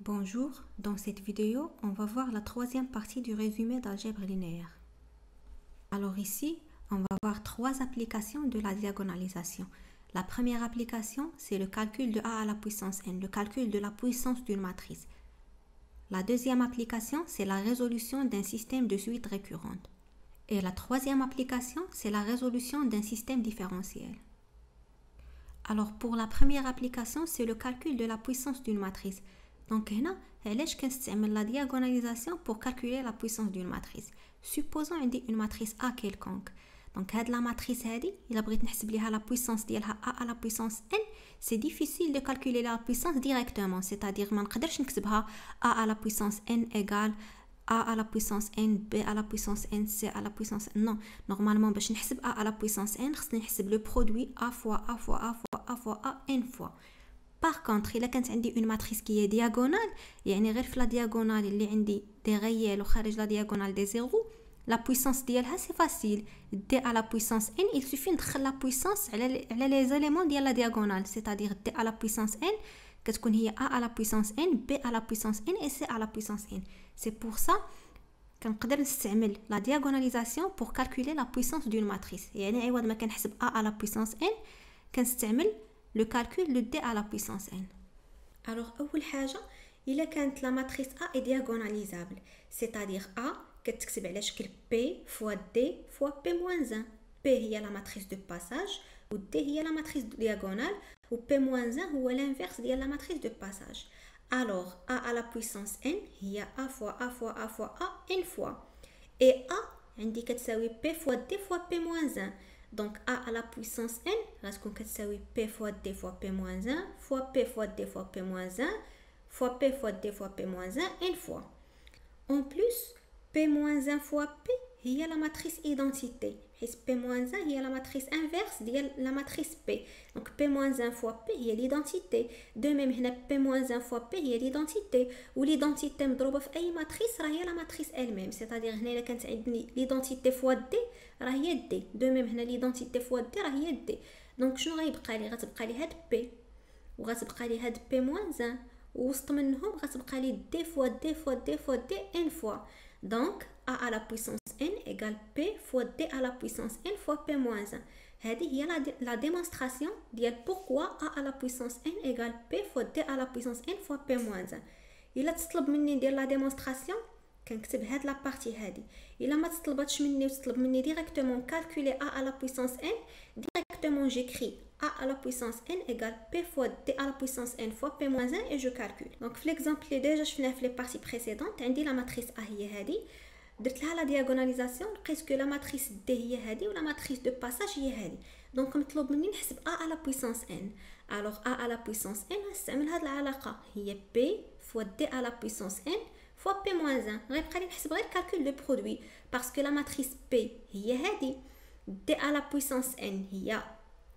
Bonjour, dans cette vidéo, on va voir la troisième partie du résumé d'algèbre linéaire. Alors ici, on va voir trois applications de la diagonalisation. La première application, c'est le calcul de a à la puissance n, le calcul de la puissance d'une matrice. La deuxième application, c'est la résolution d'un système de suite récurrente. Et la troisième application, c'est la résolution d'un système différentiel. Alors pour la première application, c'est le calcul de la puissance d'une matrice. Donc هنا علاش كنستعمل la diagonalisation pour calculer la puissance d'une matrice. Supposons عندي une matrice A quelconque. Donc هاد la matrice هادي إلا بغيت نحسب ليها la puissance ديالها A à la puissance n, c'est difficile de calculer la puissance directement, c'est-à-dire ما نقدرش نكتبها A à la puissance n égale A à la puissance n, B à la puissance n, C à la puissance n. Non, normalement باش نحسب A à la puissance n خصني نحسب le produit A fois A fois A fois A fois A n fois. Par contre, إلا كانت عندي une matrice qui est diagonale, يعني غير في la diagonale اللي عندي des réels وخارج la diagonale des zéros, la puissance ديالها c'est facile. D à la puissance n, il suffit ندخل la puissance على les éléments ديال la diagonale, c'est-à-dire D à la puissance n كتكون هي A à la puissance n, B à la puissance n et C à la puissance n. C'est pour ça كنقدر نستعمل la diagonalisation pour calculer la puissance d'une matrice. يعني عوض ما كنحسب A à la puissance n كنستعمل le calcul de D à la puissance n. Alors, أول حاجة إلا كانت la matrice A est diagonalisable, c'est-à-dire A كتكتب على شكل P fois D fois P moins 1. P هي la matrice de passage و D هي la matrice diagonale و P moins 1 هو l'inverse ديال la matrice de passage. Alors, A à la puissance n هي A fois A fois A fois A n fois. Et A عندي كتساوي P fois D fois P moins 1. Donc A à la puissance n غتكون كتساوي P fois D fois P moins 1 fois P fois D fois P moins 1 fois P fois D fois P moins 1 n fois. En plus, P moins 1 fois P هي la matrice identité. حيث P moins 1 هي la matrice inverse ديال la matrice P. Donc P moins 1 fois P هي l'identité. De même هنا P moins 1 fois P هي l'identité. و l'identité مضروبة في أي matrice راه هي la matrice elle-même. C'est-à-dire هنا إلا كانت عندي l'identité fois D راه هي D. De même هنا l'identité fois D راه هي D. Donc شنو غيبقى لي؟ غتبقى لي هاد P وغتبقى لي هاد P moins 1 ووسط منهم غتبقى لي D fois D fois D fois D n fois. Donc A à la puissance n égale P fois D à la puissance n fois P moins 1. هذه هي la démonstration ديال pourquoi A à la puissance n égale P fois D à la puissance n fois P moins 1. إلا تطلب مني ندير la démonstration كنكتب هاد لا بارتي هادي. إلا ما تطلباتش مني وتطلب مني directement calculer A à la puissance n, directement j'écris A à la puissance n égale P fois D à la puissance n fois P moins 1 et je calcule. Donc في l'exemple اللي ديجا شفناه في les parties précédentes عندي la matrice A هي هادي درت لها لا دياغوناليزاسيون لقيت كو لا ماتريس دي هي هذه ولا ماتريس دو باساج هي هذه. دونك مطلوب مني نحسب ا على بويسونس ان. الوغ ا على بويسونس ان غنستعمل هاد العلاقه هي بي فوا دي على بويسونس ان فوا بي موان 1. غيبقى لي نحسب غير كالكول دو برودوي باسكو لا ماتريس بي هي هذه دي على بويسونس ان هي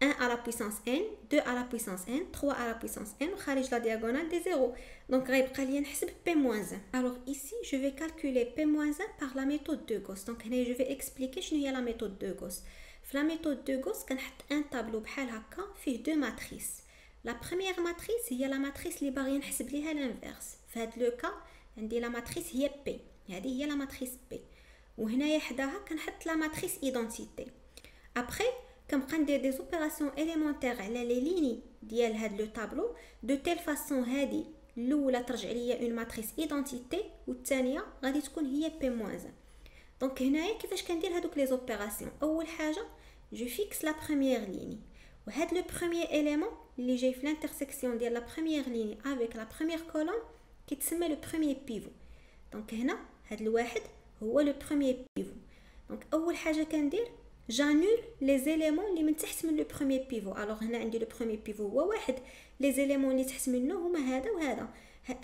1 à la puissance n, 2 à la puissance n, 3 à la puissance n, وخارج la diagonale des zéros. Donc, غيبقى لي نحسب P-1. Alors ici, je vais calculer P-1 par la méthode de Gauss. Donc, je vais expliquer شنو هي la méthode de Gauss. في la méthode de Gauss, كنحط un tableau بحال هكا فيه deux matrices. La première matrice هي la matrice اللي باغي نحسب ليها l'inverse. في هاد لو كا عندي la matrice هي P. هذه هي la matrice P. وهنايا حداها كنحط la matrice identité. Après, كنبقى ندير دي اوبيراسيون اليمونتير على لي ليني ديال هاد لو طابلو دو تيل فاصون هادي الاولى ترجع ليا اون ماتريس ايدونتيتي والثانيه غادي تكون هي بي موان. دونك هنايا كيفاش كندير هادوك لي اوبيراسيون؟ اول حاجه جو فيكس لا بروميير ليني وهاد لو بروميير اليمون اللي جاي في الانترسيكسيون ديال لا بروميير ليني افيك لا بروميير كولون كيتسمى لو بروميير بيفو. دونك هنا هاد الواحد هو لو بروميير بيفو. دونك اول حاجه كندير j'annule les éléments اللي من تحت من لو بروميير بيفو. الوغ هنا عندي لو بروميير بيفو هو واحد، لي زيليمون اللي تحت منه هما هذا وهذا.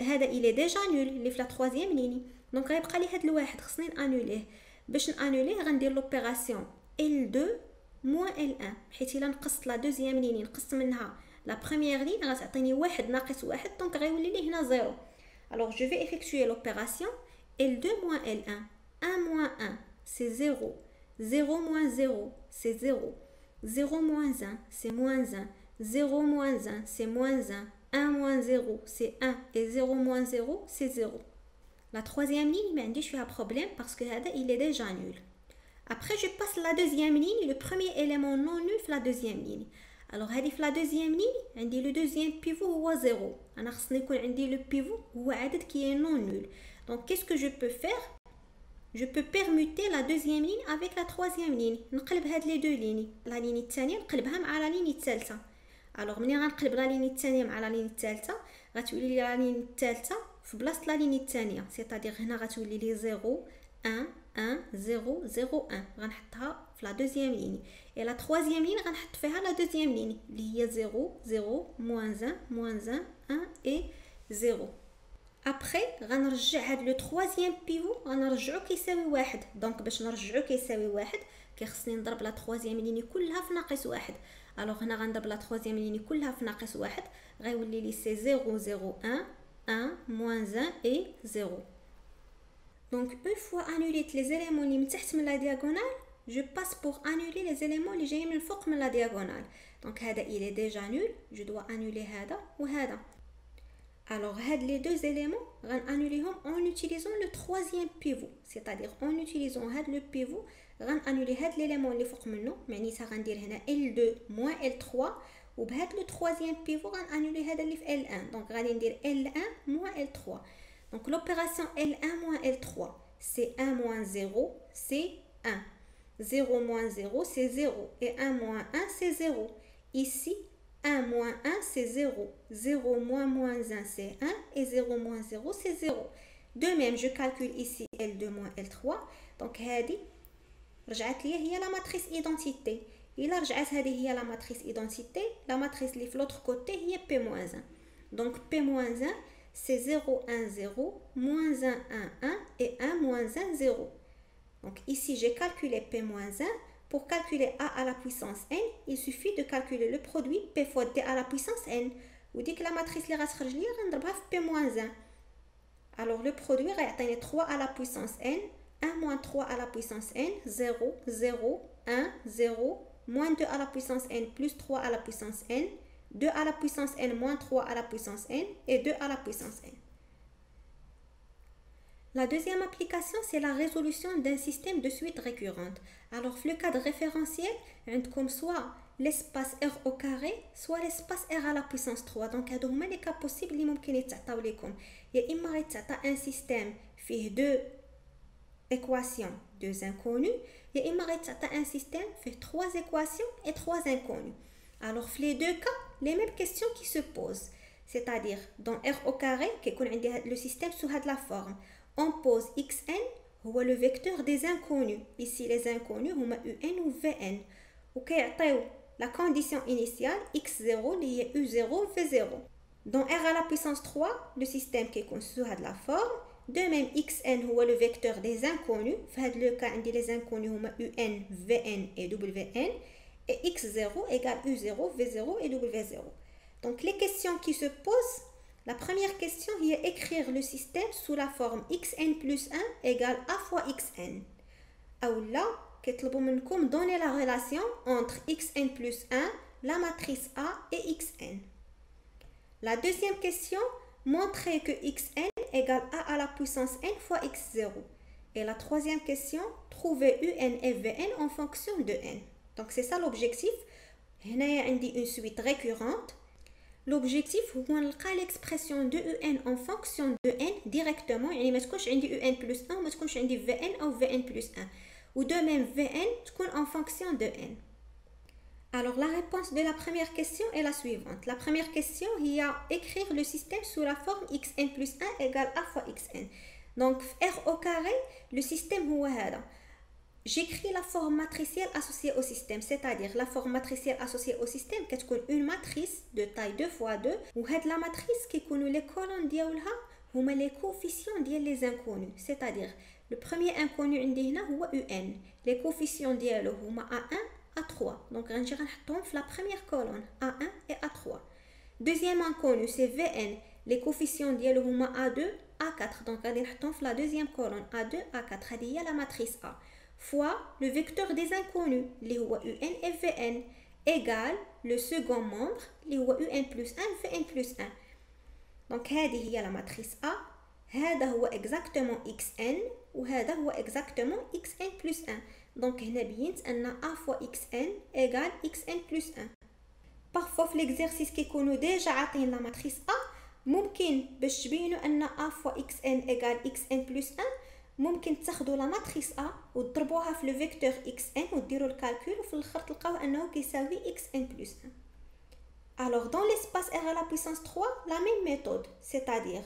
هذا الى ديجا نول اللي في لا ترويزيام ليني. دونك غيبقى لي هذا الواحد خصني نانوليه. باش نانوليه غندير لوبيراسيون L2 moins L1 حيت الا نقصت لا دوزيام ليني نقصت منها لا بروميير لين غتعطيني واحد ناقص واحد دونك غيولي لي هنا زيرو. الوغ جو في effectuer l'opération L2 moins L1. 1 moins 1 c'est 0. 0 moins 0, c'est 0. 0 moins 1, c'est moins 1. 0 moins 1, c'est moins 1. 1 moins 0 c'est 1 et 0 moins 0 c'est 0. La troisième ligne, je suis un problème parce que il est déjà nul. Après, je passe la deuxième ligne, le premier élément non nul la deuxième ligne. Alors, la deuxième ligne, le deuxième pivot est 0. Alors, le pivot qui est non nul. Donc, qu'est-ce que je peux faire? Je peux permuter la deuxième ligne avec la troisième ligne. نقلب هاد les deux lignes. La ligne الثانية نقلبها مع la ligne الثالثة. Alors, ملي غنقلب la ligne الثانية مع la ligne الثالثة غتولي لي la ligne الثالثة في بلاصة la ligne الثانية. C'est-à-dire هنا غتولي لي 0 1 1 0 0 1 غنحطها في la deuxième ligne. Et la troisième ligne غنحط فيها la deuxième ligne اللي هي 0 0 moins 1 moins 1 1 et 0. Après, غنرجع هاد لو troisième pivot غنرجعو كيساوي واحد. دونك باش نرجعو كيساوي واحد كيخصني نضرب لا troisième ligne كلها في ناقص واحد. الوغ هنا غنضرب لا troisième ligne كلها في ناقص واحد غيولي لي سي 0 0 1 1 moins 1 et 0. Donc une fois annulé les éléments اللي من تحت من la diagonale, je passe pour annuler les éléments اللي جايين من الفوق من la diagonale. Donc هذا il est déjà nul, je dois annuler هذا وهذا. Alors, les deux éléments, on va annuler en utilisant le troisième pivot. C'est-à-dire, en utilisant le pivot, on va annuler l'élément qui est au-dessus. Ça va dire L2 moins L3. Et le troisième pivot, on va annuler le L1. Donc, on va dire L1 moins L3. Donc, l'opération L1 moins L3, c'est 1 moins 0, c'est 1. 0 moins 0, c'est 0. Et 1 moins 1, c'est 0. Ici, 1 moins 1 c'est 0, 0 moins 1 c'est 1 et 0 moins 0 c'est 0. De même, je calcule ici L2 moins L3. Donc, هذه رجعت لي هي la matrice identité. إلا رجعت هذه هي la matrice identité, la matrice اللي في l'autre côté هي P-1. Donc, P-1 c'est 0, 1, 0, moins 1, 1, 1 et 1 moins 1, 0. Donc, ici j'ai calculé P-1. Pour calculer A à la puissance n, il suffit de calculer le produit P fois D à la puissance n. Ou dit que la matrice les rassurge liée, on va P-1. Alors le produit va 3 à la puissance n, 1 moins 3 à la puissance n, 0, 0, 1, 0, moins 2 à la puissance n plus 3 à la puissance n, 2 à la puissance n moins 3 à la puissance n et 2 à la puissance n. La deuxième application, c'est la résolution d'un système de suite récurrente. Alors, le cas de référentiel, on a comme soit l'espace R au carré, soit l'espace R à la puissance 3. Donc, il y a les cas possibles qui peuvent être. Il y a un système qui a deux équations, deux inconnus. Il y a un système qui a trois équations et trois inconnus. Alors, dans les deux cas, les mêmes questions qui se posent. C'est-à-dire, dans R au carré, le système sous la forme. On pose xn, c'est le vecteur des inconnus. Ici, les inconnus, c'est un ou vn. La condition initiale, x0, est u0, v0. Dans R à la puissance 3, le système qui est sous la forme. De même, xn, c'est le vecteur des inconnus. Dans le cas, les inconnus, c'est un, vn et wn. Et x0 égale u0, v0 et w0. Donc, les questions qui se posent, la première question est écrire le système sous la forme xn plus 1 égale a fois xn. Ou là, donner la relation entre xn plus 1, la matrice A et xn. La deuxième question, montrer que xn égale a à la puissance n fois x0. Et la troisième question, trouver un et vn en fonction de n. Donc c'est ça l'objectif. Il y a une suite récurrente. L'objectif est l'expression de un en fonction de n directement. Il ne peut pas un plus 1 ou vn ou vn plus 1. Ou de même vn en fonction de n. Alors la réponse de la première question est la suivante. La première question est écrire le système sous la forme xn plus 1 égale a fois xn. Donc R au carré, le système est j'écris la forme matricielle associée au système, c'est-à-dire la forme matricielle associée au système qui est une matrice de taille 2 fois 2 ou la matrice qui est les colonnes ou les coefficients des inconnus, c'est-à-dire le premier inconnu est un, les coefficients sont A1, A3, donc on va la première colonne A1 et A3. Deuxième inconnu c'est Vn, les coefficients sont A2, A4, donc on va la deuxième colonne A2, A4, c'est la matrice A. Fois le vecteur des inconnus, les un et vn, égale le second membre, les un plus 1, vn plus 1. دونك هذه هي لا ماتريس A. هذا هو exactement xn وهذا هو exactement xn plus 1. دونك هنا بينت ان A fois xn égale xn plus 1. parfois في l'exercice كيكونوا ديجا عاطين لا ماتريس A ممكن باش تبينوا ان A fois xn égale xn plus 1 ممكن تاخذوا لا ماتريس A وتضربوها في لو فيكتور xn وديروا الكالكول وفي الاخر تلقاو انه كيساوي xn plus 1. Alors dans l'espace R à la puissance 3, la même méthode, c'est-à-dire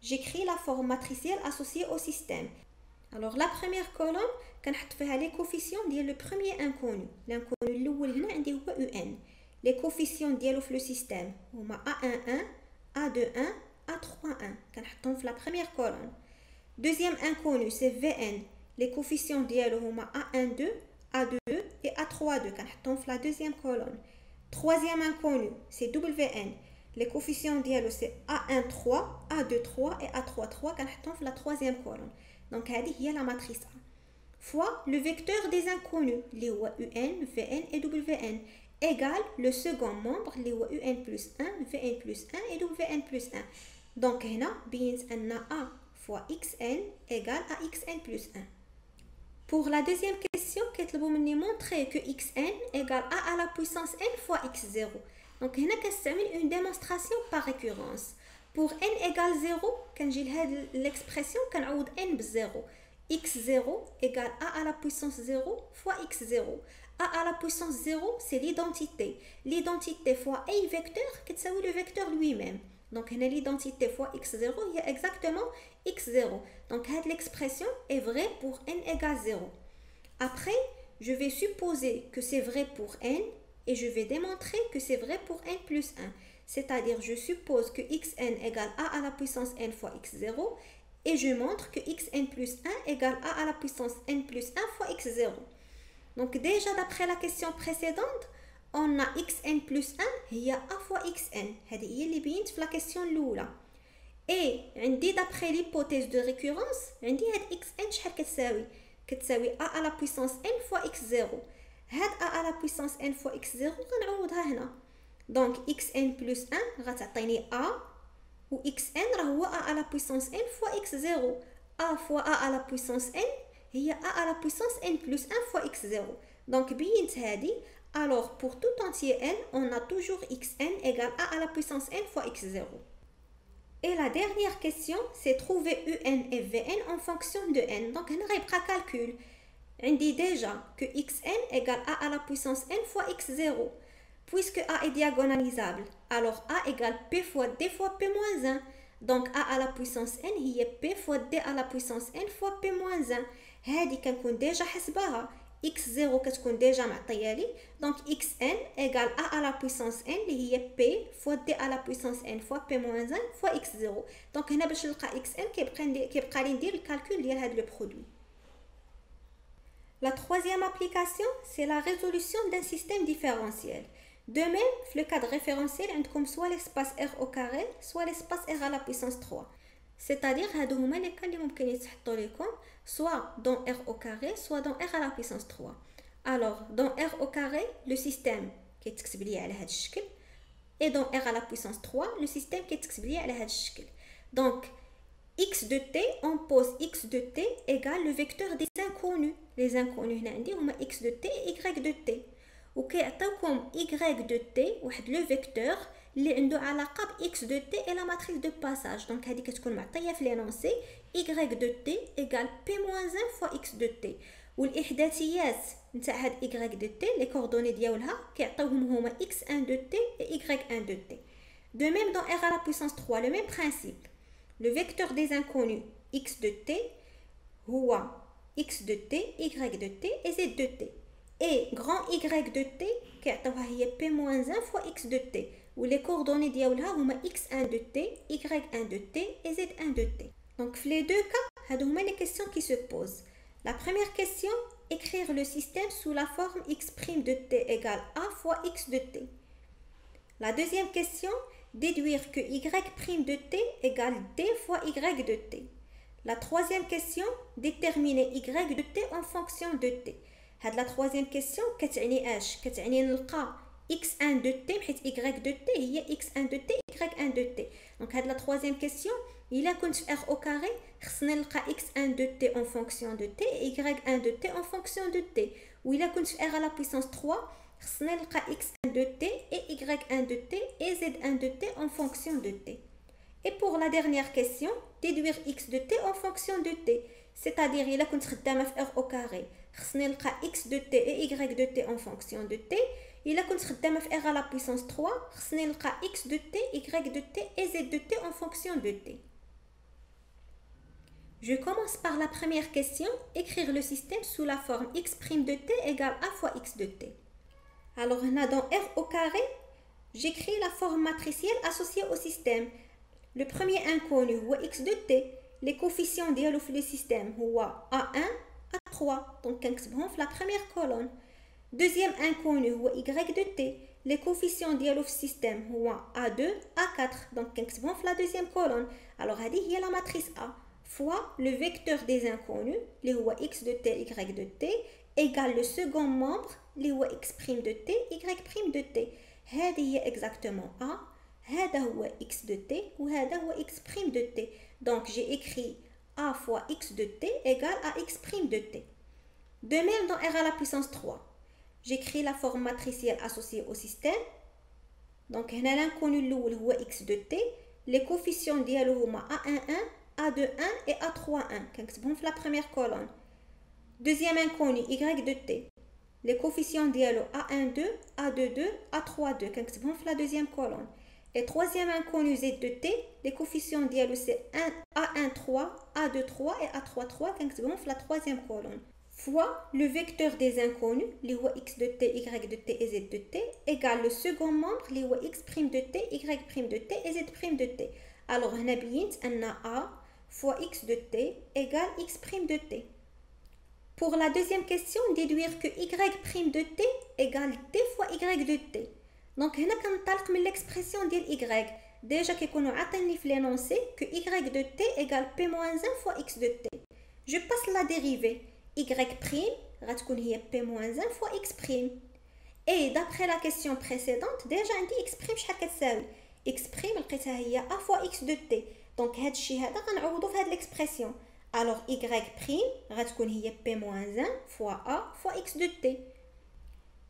j'écris la forme matricielle associée au système. Alors la première colonne كنحط فيها les coefficients ديال le premier inconnu. L'inconnu الاول هنا عندي هو UN. Les coefficients ديالو في le système هما A11, A21, A31. كنحطهم في la première colonne. Deuxième inconnu c'est Vn. Les coefficients ديالو هما A12, A22 et A32. كنحطهم في la deuxième colonne. Troisième inconnu, c'est Wn. Les coefficients dialo c'est A13, A23 et A33 كنحطهم في la troisième colonne. Donc هذه هي la matrice A. Fois le vecteur des inconnus اللي هو UN, Vn et Wn égale le second membre اللي هو UN plus 1, Vn plus 1 et Wn plus 1. Donc هنا بينت أن A fois Xn égale à Xn plus 1. Pour la deuxième question, كيطلبوا مني montrer que xn égale a à la puissance n fois x0. Donc هنا كنستعمل une démonstration par récurrence. Pour n égale 0 كنجي لهاد l'expression كنعوض n بالزيرو. x0 égale a à la puissance 0 fois x0. a à la puissance 0 c'est l'identité. L'identité fois a vecteur كتساوي le vecteur lui-même. Donc هنا l'identité fois x0 هي exactement x0. Donc l'expression est vraie pour n égale 0. Après, je vais supposer que c'est vrai pour n et je vais démontrer que c'est vrai pour n plus 1. C'est-à-dire je suppose que xn égale a à la puissance n fois x0 et je montre que xn plus 1 égale a à la puissance n plus 1 fois x0. Donc déjà d'après la question précédente, on a xn plus 1 هي a fois xn. هذه هي اللي بينت في la question الأولى. Et عندي d'après l'hypothèse de récurrence عندي هاد xn شحال كتساوي a à la puissance n fois x0. هاد a à la puissance n fois x0 غنعوضها هنا. Donc xn plus 1 غتعطيني a و xn راه هو a à la puissance n fois x0. a fois a à la puissance n هي a à la puissance n plus 1 fois x0. Donc بينت هادي. Alors pour tout entier n, on a toujours xn égale a à la puissance n fois x0. Et la dernière question, c'est trouver un et vn en fonction de n. Donc, on a calcul. On dit déjà que xn égale a à la puissance n fois x0. Puisque a est diagonalisable, alors a égale p fois d fois p moins 1. Donc, a à la puissance n, هي p fois d à la puissance n fois p moins 1. هذه كنكون déjà حسبها. x0 كتكون déjà معطيه لي. Donc xn égale a à la puissance n اللي هي p fois d à la puissance n fois p moins 1 fois x0. Donc هنا باش نلقى xn كيبقى لي ندير الكالكول ديال هذا لو برودوي. La troisième application, c'est la résolution d'un système différentiel. De même, في le cadre référentiel عندكم soit l'espace r au carré, soit l'espace r à la puissance 3. C'est-à-dire هادو هما لي كان اللي ممكن يتحطوا لكم soit dans r au carré soit dans r à la puissance 3. Alors dans r au carré le système كيتكتب لي على هذا الشكل et dans r à la puissance 3 le système كيتكتب لي على هذا الشكل. Donc x de t on pose x de t égale le vecteur des inconnus. Les inconnus هنا عندي هما x de t et y de t. وكيعطيوكم y de t واحد لو فيكتور اللي عنده علاقه ب x de t et la matrice de passage. Donc هذه كتكون معطيه في لينونسي y de t égale p moins 1 fois x de t. والاحداثيات نتاع هاد y de t لي كوردوني ديالها كيعطيوهم هما x1 de t et y1 de t. De même dans r à la puissance 3 le même principe. Le vecteur des inconnus x de t هو x de t, y de t et z de t. Et grand y de t كيعطيوها هي p moins 1 fois x de t. Où les coordonnées ديالها هما x1 de t, y1 de t et z1 de t. Donc في les deux cas, هادو هما les questions qui se posent. La première question, écrire le système sous la forme x' de t égale a fois x de t. La deuxième question, déduire que y' de t égale d fois y de t. La troisième question, déterminer y de t en fonction de t. هاد la troisième question كتعني اش؟ كتعني نلقى x1 de t حيت y de t هي x1 de t y1 de t. Donc هاد la troisième question, il a كنت في r au carré خصنا نلقى x1 de t en fonction de t et y1 de t en fonction de t. Ou il a كنت في r à la puissance 3 خصنا نلقى x1 de t et y1 de t et z1 de t en fonction de t. Et pour la dernière question, déduire x de t en fonction de t. C'est-à-dire il a كنت خدامه في r au carré خصنا نلقى x de t et y de t en fonction de t. Il a كنت خدامه في r à la puissance 3 خصنا نلقى x de t, y de t et z de t en fonction de t. Je commence par la première question, écrire le système sous la forme x' de t égale a fois x de t. Alors dans r au carré, j'écris la forme matricielle associée au système. Le premier inconnu هو x de t. Les coefficients ديالو في le système هو a1 a3. Donc كنكتبهم في la première colonne. Deuxième inconnu هو y de t. Les coefficients ديالو في السيستم هو a2 a4. Donc كنكتبهم في la deuxième colonne. Alors هذه هي la matrice A fois le vecteur des inconnus اللي هو x de t y de t égale le second membre اللي هو x' de t y' de t. هذه هي exactement A. هذا هو x de t وهذا هو x' de t. Donc j'ai écrit a fois x de t égale à x' de t. De même dans r à la puissance 3, j'écris la forme matricielle associée au système. Donc هنا l'inconnu الاول هو x de t. Les coefficients ديالو هما a11 a21 et a31 كنكتبهم في la première colonne. Deuxième inconnu y de t. Les coefficients ديالو a12 a22 a32 كنكتبهم في la deuxième colonne. Et troisième inconnu z de t, les coefficients ديالو c'est a13 a23 et a33 كنكتبهم في la troisième colonne. Fois le vecteur des inconnus اللي هو x de t y de t et z de t égale le second membre اللي هو x' de t y' de t et z' de t. Alors هنا بينت أن a fois x de t égale x' de t. Pour la deuxième question, déduire que y' de t égale t fois y de t. Donc هنا كنطلق من l'expression ديال y. Déjà كيكونوا عطيني في l'énoncé que y de t égale p-1 fois x de t. Je passe la dérivée. y' غتكون هي p-1 fois x'. Et d'après la question précédente, déjà عندي x' شحال كتساوي. x' لقيتها هي a fois x de t. Donc هاد الشيء هذا غنعوضو في هاد l'expression. Alors y' غتكون هي p-1 fois a fois x de t.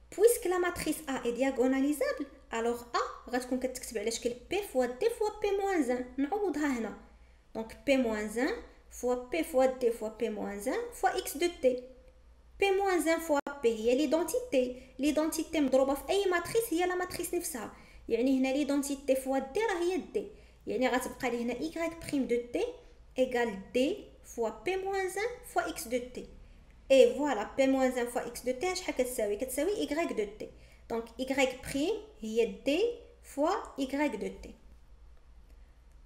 Puisque la matrice A est diagonalisable, alors A غتكون كتكتب على شكل P fois D fois P-1. نعوضها هنا. Donc P-1 fois P fois D fois P-1 fois X de T. P-1 fois P هي l'identité. L'identité مضروبة في أي matrice هي la matrice نفسها. يعني هنا l'identité fois D راه هي D. يعني غتبقى لي هنا Y' de T égale D fois P-1 fois X de T. Et voilà, P-1 fois x de t, شحال كتساوي y de t. Donc y' هي d fois y de t.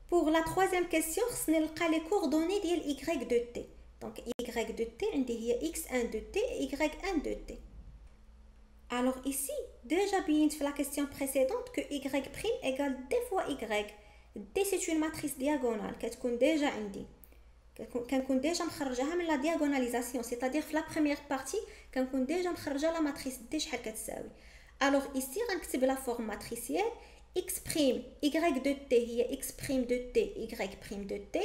Pour la troisième question, خصني نلقى les coordonnées ديال y de t. Donc y de t عندي هي x1 de t et y1 de t. Alors ici, déjà بينت في la question précédente que y' égale d fois y. d c'est une matrice diagonale كتكون déjà عندي. كنكون ديجا مخرجاها من لا دياغوناليزاسيون c'est-à-dire في لا بروميير بارتي كنكون ديجا مخرجه لا ماتريس دي شحال كتساوي. الوغ ايسي غنكتب لا فورم ماتريسيال x' y de t هي x' de t y' de t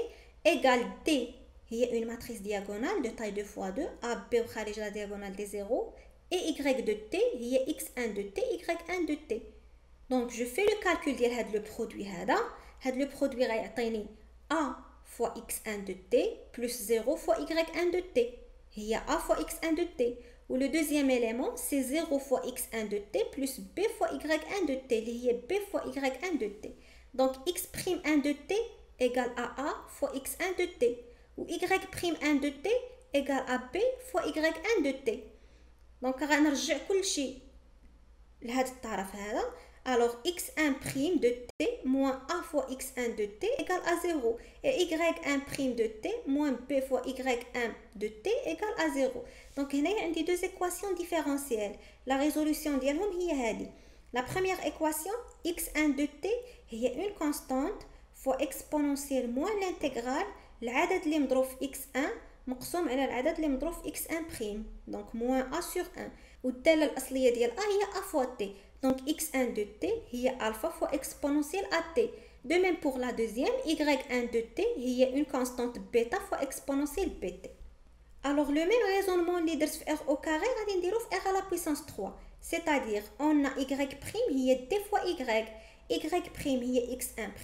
égale d هي une matrice diagonale de taille 2 fois 2 a b وخارج لا diagonale des 0 et y de t هي x1 de t y1 de t. Donc je fais le calcul ديال هاد لو برودوي هاد لو برودوي غيعطيني a fois x1 de t plus 0 fois y1 de t. Il y a a fois x1 de t. Ou le deuxième élément, c'est 0 fois x1 de t plus b fois y1 de t. Il y a b fois y1 de t. Donc x'1 de t égale à a fois x1 de t. Ou y'1 de t égale à b fois y1 de t. Donc غنرجع كل شيء لهذا الطرف هذا. Alors x1' de t moins a fois x1 de t égale à 0. Et y1' de t moins b fois y1 de t égale à 0. Donc هنا عندي deux équations différentielles. La résolution ديالهم هي هذه. La première équation x1 de t هي une constante fois exponentielle moins l'intégrale العدد اللي مضروب في x1 مقسوم على العدد اللي مضروب في x1'. Donc moins a sur 1. والدالة الأصلية ديال a هي a fois t. Donc x1 de t هي alpha fois exponentielle à t. De même pour la deuxième, y1 de t هي une constante bêta fois exponentielle bt. Alors le même raisonnement اللي درت في r au carré غادي نديرو في r à la puissance 3. C'est-à-dire on a y' هي t fois y. y' هي x1',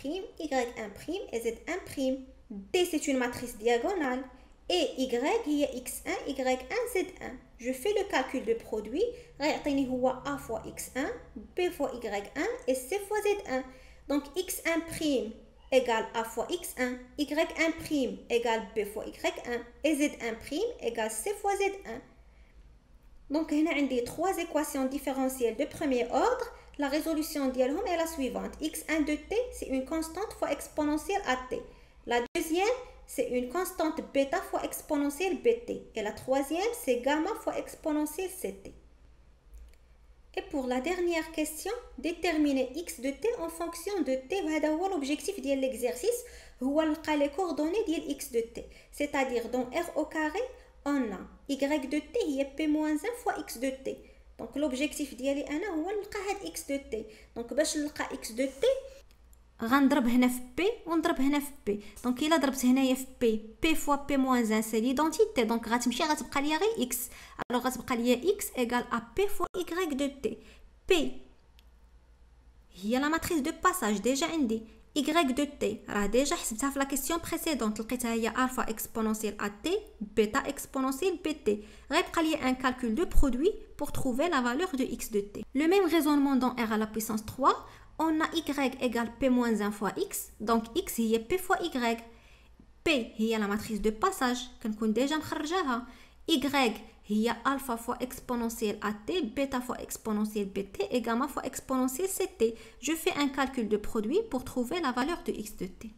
y1' et z1'. D c'est une matrice diagonale. Et y هي x1, y1, z1. Je fais le calcul de produit. غيعطيني هو a fois x1, b fois y1 et c fois z1. Donc x1' égale a fois x1, y1' égale b fois y1 et z1' égale c fois z1. Donc هنا عندي trois équations différentielles de premier ordre. La résolution ديالهم est la suivante. x1 de t c'est une constante fois exponentielle à t. La deuxième c'est une constante bêta fois exponentielle bt. Et la troisième c'est gamma fois exponentielle ct. Et pour la dernière question, déterminer x de t en fonction de t. وهذا هو l'objectif de l'exercice. هو نلقى les coordonnées ديال x de t. C'est-à-dire dans r au carré, on a y de t هي p-1 fois x de t. Donc l'objectif ديالي انا هو نلقى هاد x de t. Donc باش نلقى x de t غنضرب هنا في p ونضرب هنا في p. Donc الا ضربت هنايا في p fois p-1 c'est l'identité. Donc غتمشي غتبقى ليا غير x. Alors غتبقى ليا x égale à p fois y de t. p هي la matrice de passage déjà عندي. y de t راه déjà حسبتها في la question précédente. لقيتها هي alpha exponentielle à t bêta exponentielle bt. غيبقى ليا un calcul de produit pour trouver la valeur de x de t. Le même raisonnement dans r à la puissance 3. On a y égale p-1 fois x. Donc x هي p fois y. p هي la matrice de passage كنكون déjà مخرجاها. y هي alpha fois exponentielle à t, bêta fois exponentielle bt et gamma fois exponentielle ct. Je fais un calcul de produit pour trouver la valeur de x de t.